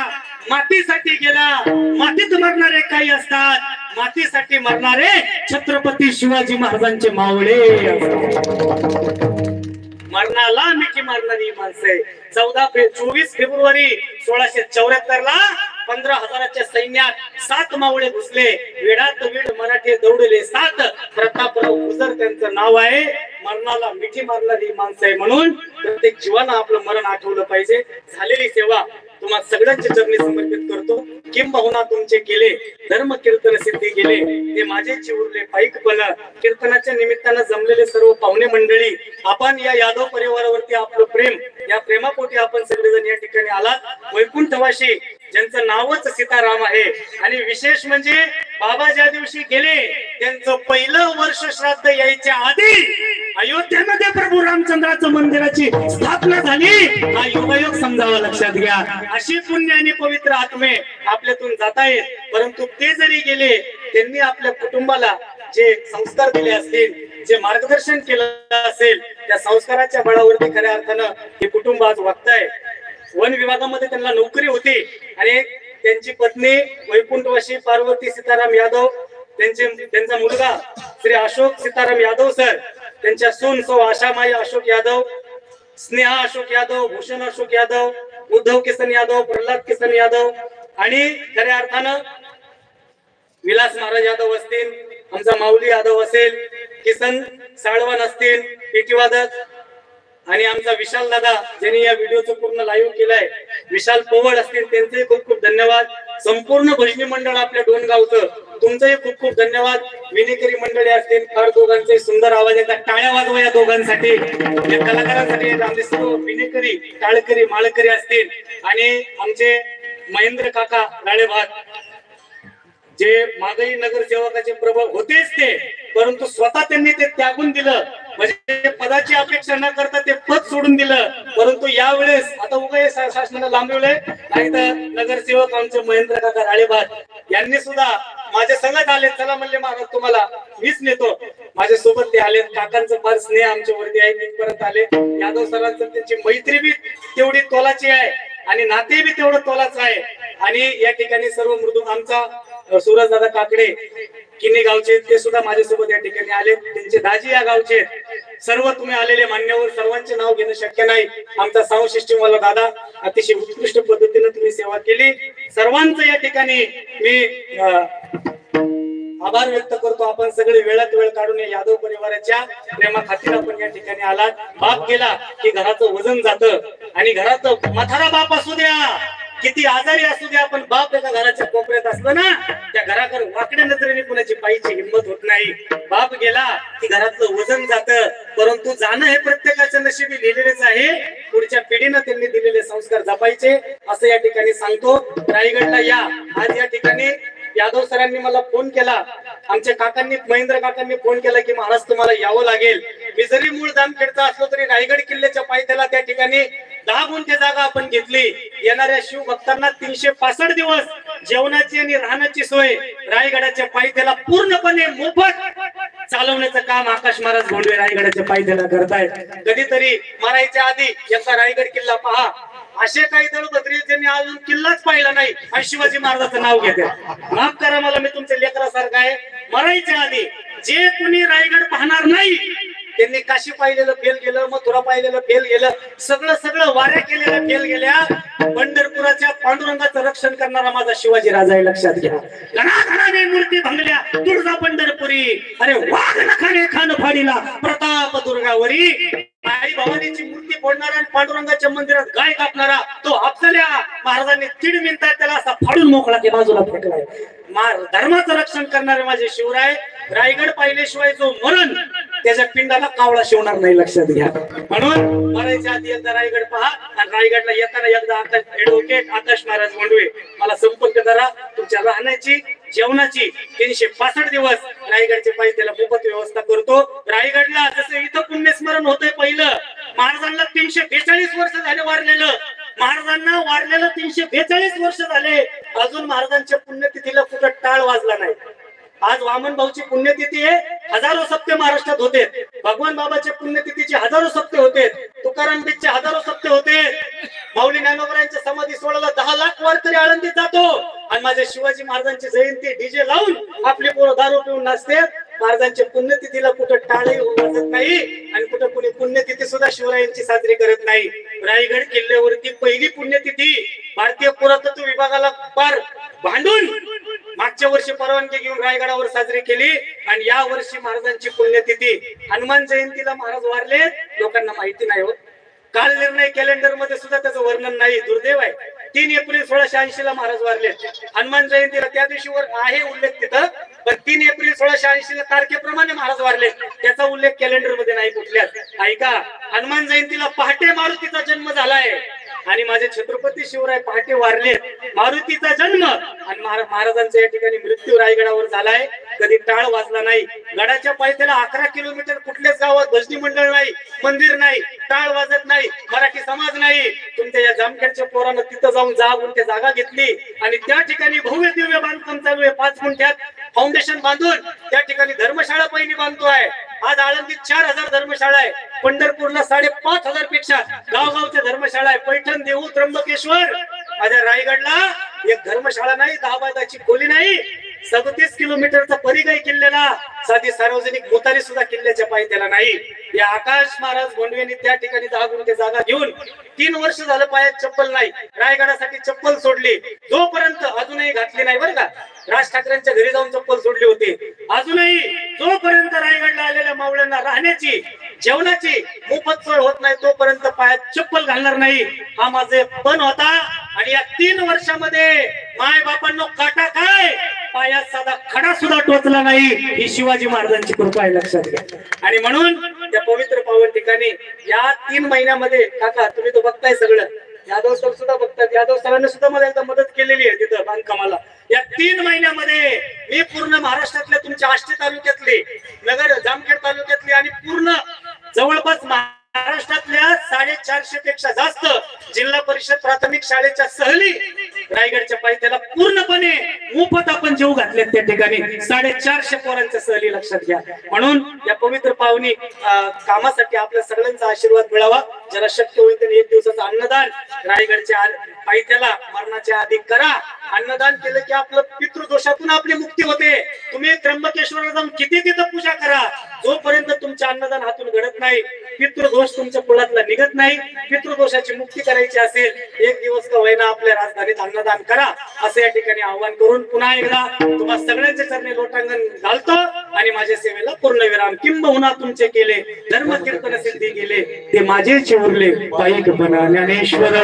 मातीसाठी गेला. मातीत मरणारे काही असतात, मातीसाठी मरणारे छत्रपती शिवाजी महाराजांचे मावळे मरणाला मिठी मारणारी माणसे. 24 फेब्रुवारी 1674 ला 15,000च्या सैन्यात 7 मावळे घुसले. वेडात वेड मराठी दौडले 7. प्रतापराव गुजर त्यांचं नाव आहे. मरणाला मिठी मारणारी माणसं आहे. म्हणून प्रत्येक जीवानं आपलं मरण आठवलं पाहिजे. झालेली सेवा तुम्हा सगळ्यांच्या चरणी समर्पित करतो. किंबहुना तुमचे केले धर्म कीर्तन सिद्धी गेले ते माझे चिवरले पाईकपण. कीर्तनाच्या निमित्तानं जमलेले सर्व पाहुणे मंडळी, आपण या यादव परिवारावरती आपलं प्रेम, या प्रेमापोटी आपण सगळेजण या ठिकाणी आलात. वैकुंठवासी ज्यांचं नावच सीताराम आहे. आणि विशेष म्हणजे बाबा ज्या दिवशी गेले त्यांचं पहिलं वर्ष श्राद्ध यायच्या आधी अयोध्येमध्ये प्रभू रामचंद्राचं मंदिराची स्थापना झाली. हा योगायोग समजावा, लक्षात घ्या. अशी पुण्य आणि पवित्र आत्मे आपल्यातून जात आहेत. परंतु ते जरी गेले, त्यांनी आपल्या कुटुंबाला जे संस्कार दिले असतील, जे मार्गदर्शन केलं असेल, त्या संस्काराच्या बळावरती खऱ्या अर्थानं हे कुटुंब आज वागताय. वन विभागामध्ये त्यांना नोकरी होती आणि त्यांची पत्नी वैकुंठवासी पार्वती सीताराम यादव, त्यांचा मुलगा श्री अशोक सीताराम यादव सर, त्यांच्या सून सौ आशामाई अशोक यादव, स्नेहा अशोक यादव, भूषण अशोक यादव, उद्धव किसन यादव, प्रल्हाद किसन यादव आणि खऱ्या अर्थानं विलास महाराज यादव असतील, आमचा माऊली यादव असेल, किसन साळवन असतील पेटी वादक, आणि आमचा विशाल दादा ज्यांनी या व्हिडिओचं पूर्ण लाईव्ह केलाय, विशाल पोवळ असतील, त्यांचे खूप खूप धन्यवाद. संपूर्ण भजनी मंडळ आपल्या डोणगावचं, तुमचंही खूप खूप धन्यवाद. विनेकरी मंडळी असतील, फार दोघांचे सुंदर आवाज येतात. टाळ्या वाजवा या दोघांसाठी, या कलाकारांसाठी. आमचे सर्व विनेकरी, टाळकरी, माळकरी असतील आणि आमचे महेंद्र काका राळेभाग, जे मागही नगरसेवकाचे प्रभाव होतेच ते, परंतु स्वतः त्यांनी ते त्यागून दिलं. म्हणजे पदाची अपेक्षा न करता ते पद सोडून दिलं. परंतु यावेळेस आता उगा शासनाला लांबवलंय, नाही तर नगरसेवक आमचे महेंद्र काका राळेभाग यांनी सुद्धा माझ्या संगत आले. चला म्हणले महाराज तुम्हाला मीच नेतो. माझ्या सोबत ते आले. काकांचं फार स्नेह आमच्या वरती आहे, तिथपर्यंत आले. यादव सरांचं त्यांची मैत्री बी तेवढी तोलाची आहे आणि नाते बी तेवढं तोलाचं आहे. आणि या ठिकाणी सर्व मृदू आमचा सूरज दादा काकडे, किन्ही गावचे ते सुद्धा माझ्यासोबत या ठिकाणी आले, त्यांचे दाजी या गावचे आहेत. सर्व तुम्ही आलेले मान्यवर, सर्वांचे नाव घेणं शक्य नाही. आमचा साऊंड सिस्टीम वाला दादा, अतिशय उत्कृष्ट पद्धतीने तुम्ही सेवा केली. सर्वांचं या ठिकाणी मी आभार व्यक्त करतो. आपण सगळे वेळात वेळ काढून या यादव परिवाराच्या प्रेमाखातीर आपण या ठिकाणी आलात. बाप गेला की घराचं वजन जातं, आणि घराचं म्हातारा बाप असू द्या, किती आजारी असू द्या, पण बाप एका घराच्या कोपऱ्यात असलं ना, त्या घराकडे वाकड्या नजरेने कुणाची पाहिजे हिंमत होत नाही. बाप गेला की घरातलं वजन जातं, परंतु जाणं हे प्रत्येकाच्या नशिबी लिहिलेलेच आहे. पुढच्या पिढीनं त्यांनी दिलेले संस्कार जपायचे असं या ठिकाणी सांगतो. रायगडला या. आज या ठिकाणी यादव सरांनी मला फोन केला, आमच्या काकांनी, महेंद्र काकांनी फोन केला की महाराज तुम्हाला यावं लागेल. मी जरी मूळ जामखेडचा असलो तरी रायगड किल्ल्याच्या पायथ्याला त्या ठिकाणी 10 गुंठे जागा आपण घेतली. येणाऱ्या शिवभक्तांना 365 दिवस जेवणाची आणि राहण्याची सोय रायगडाच्या पायथ्याला पूर्णपणे मोफत चालवण्याचं काम आकाश महाराज भोंडवे रायगडाच्या पायथ्याला करतायत. कधीतरी मारायच्या आधी एकदा रायगड किल्ला पहा. असे काही दळभद्री ज्यांनी अजून किल्लाच पाहिला नाही आणि शिवाजी महाराजांचं नाव घेते. माफ करा मला, मी तुमच्या लेकरासारखं आहे. मरायच्या आधी जे कुणी रायगड पाहणार नाही त्यांनी काशी पाहिलेलं फेल गेलं, मथुरा पाहिलेलं फेल गेलं, सगळं वाऱ्या केलेलं फेल गेल्या. पंढरपुराच्या पांडुरंगाचं रक्षण करणारा माझा शिवाजी राजा आहे, लक्षात घ्या. घणाघणाने मूर्ती भंगल्या तुळजा पंढरपुरी, अरे वाघ नखाने खान फाडीला प्रताप दुर्गावरी. आई भवानीची मूर्ती फोडणारा आणि पांडुरंगाच्या मंदिरात गाय कापणारा तो अफजल्या महाराजांनी तीड मिनिटात त्याला असा फाडून मोकळा के बाजूला फेकलाय. धर्माचं रक्षण करणारे माझे शिवराय. रायगड पाहिल्याशिवाय जो मरण त्याच्या पिंडाला कावळा शिवणार नाही, लक्षात घ्या. म्हणून मरायच्या आधी एकदा रायगड पहा, आणि रायगडला येताना एकदा ऍडव्होकेट आकाश महाराज भोंडवे मला संपर्क करा. तुमच्या राहण्याची, जेवणाची 365 दिवस रायगडच्या पायथ्याला मोफत व्यवस्था करतो. रायगडला जसं इथं पुण्यस्मरण होतंय, पहिलं महाराजांना 342 वर्ष झाले वारलेलं, महाराजांना वारलेलं 342 वर्ष झाले, अजून महाराजांच्या पुण्यतिथीला कुठं टाळ वाजला नाही. आज वामन भाऊची पुण्यतिथी आहे, हजारो सप्ते महाराष्ट्रात होते. भगवान बाबाच्या पुण्यतिथीचे हजारो सप्ते होते. तुकाराम बीजचे हजारो सप्ते होते. माऊली ज्ञानोबरायांच्या समाधी सोहळ्याला 10 लाख वारकरी आळंदीत जातो, आणि माझ्या शिवाजी महाराजांची जयंती डीजे लावून आपली पोरं दारू पिऊन नाचते. महाराजांच्या पुण्यतिथीला कुठं टाळही वाजत नाही, आणि कुठं कुणी पुण्यतिथी सुद्धा शिवरायांची साजरी करत नाही. रायगड किल्ल्यावरती पहिली पुण्यतिथी भारतीय पुरातत्व विभागाला पार भांडून मागच्या वर्षी परवानगी घेऊन रायगडावर साजरी केली, आणि या वर्षी महाराजांची पुण्यतिथी. हनुमान जयंतीला महाराज वारले, लोकांना माहिती नाही होत. काल निर्णय कॅलेंडर मध्ये सुद्धा त्याचं वर्णन नाही, दुर्दैव आहे. 3 एप्रिल 1680 ला महाराज वारले. हनुमान जयंतीला त्या दिवशी आहे उल्लेख तिथं, पण 3 एप्रिल 1680 ला तारखेप्रमाणे महाराज वारले, त्याचा उल्लेख कॅलेंडर मध्ये नाही कुठल्याच. ऐका, हनुमान जयंतीला पहाटे मारुतीचा जन्म झालाय, आणि माझे छत्रपती शिवराय पहाटे वारले. मारुतीचा जन्म आणि महाराजांचा या ठिकाणी मृत्यू रायगडावर झालाय. कधी टाळ वाजला नाही. गडाच्या पायथ्याला 11 किलोमीटर कुठल्याच गावात भजनी मंडळ नाही, मंदिर नाही, टाळ वाजत नाही, मराठी समाज नाही. तुमच्या या जामखेडच्या पोरानं तिथं जाऊन त्या जागा घेतली, आणि त्या ठिकाणी भव्य दिव्य बांधकाम चालू आहे. 5 गुंठ्यात फाउंडेशन बांधून त्या ठिकाणी धर्मशाळा पहिली बांधतोय. आज आळंदीत 4000 धर्मशाळा आहे, पंढरपूरला 5500 पेक्षा गावगावच्या धर्मशाळा आहे. पैठण, देहू, त्र्यंबकेश्वर. माझ्या रायगडला एक धर्मशाळा नाही, 10 बाय 10 ची खोली नाही. 37 किलोमीटरचा परिघय किल्ल्याला, साधी सार्वजनिक मोतारी सुद्धा किल्ल्याच्या पायथ्याला नाही. या आकाश महाराज भोंडवेंनी त्या ठिकाणी 10 गुंठे जागा घेऊन 3 वर्ष झालं पायात चप्पल नाही, रायगडासाठी चप्पल सोडली. जोपर्यंत अजूनही घातली नाही बरं का, राज ठाकरेंच्या घरी जाऊन चप्पल सोडली होती. अजूनही जोपर्यंत रायगडला आलेल्या मावळ्यांना राहण्याची, जेवणाची मोफत सोय होत नाही, तोपर्यंत पायात चप्पल घालणार नाही, हा माझे पण होता. आणि या 3 वर्षामध्ये माय बापांनो काटा काय, पायात साधा खडा सुद्धा टोचला नाही. ही शिवाजी महाराजांची कृपा आहे, लक्षात घ्या. आणि म्हणून त्या पवित्र पावन ठिकाणी या 3 महिन्यामध्ये, काका तुम्ही तो बघताय सगळं, यादव सर सुद्धा बघतात, यादव सरांनी सुद्धा मला एकदा मदत केलेली आहे तिथं बांधकामाला. या 3 महिन्यामध्ये मी पूर्ण महाराष्ट्रातल्या तुमच्या आष्टी तालुक्यातली, नगर जामखेड तालुक्यातली, आणि पूर्ण जवळपास महाराष्ट्रातल्या 450 पेक्षा जास्त जिल्हा परिषद प्राथमिक शाळेच्या सहली रायगडच्या पायथ्याला पूर्णपणे मोफत आपण जीव घातले. त्या ठिकाणी 450 पोरांच्या सहली, लक्षात घ्या. म्हणून या पवित्र पावनी कामासाठी आपल्या सगळ्यांचा आशीर्वाद मिळावा. जरा शक्य होईल तर 1 दिवसाचा अन्न अन्नदान रायगडच्या पायथ्याला मरणाच्या आधी करा. अन्नदान केलं की आपलं पितृदोषातून आपली मुक्ती होते. तुम्ही त्र्यंबकेश्वरला जाऊन किती तिथं पूजा करा, जोपर्यंत तुमच्या अन्नदान हातून घडत नाही, पितृदोष तुमच्या कुळातला निघत नाही, पितृदोषाची मुक्ती करायची असेल एक दिवस का होईना आपल्या राजधानीत अन्नदान करा, असं या ठिकाणी आव्हान करून पुन्हा एकदा तुम्हा सगळ्यांच्या चरणी लोटांगण घालतो आणि माझ्या सेवेला पूर्णविराम. किंबहुना तुमचे केले धर्म कीर्तन सिद्धी गेले, ते माझेच उरले पायिक बना ज्ञानेश्वर.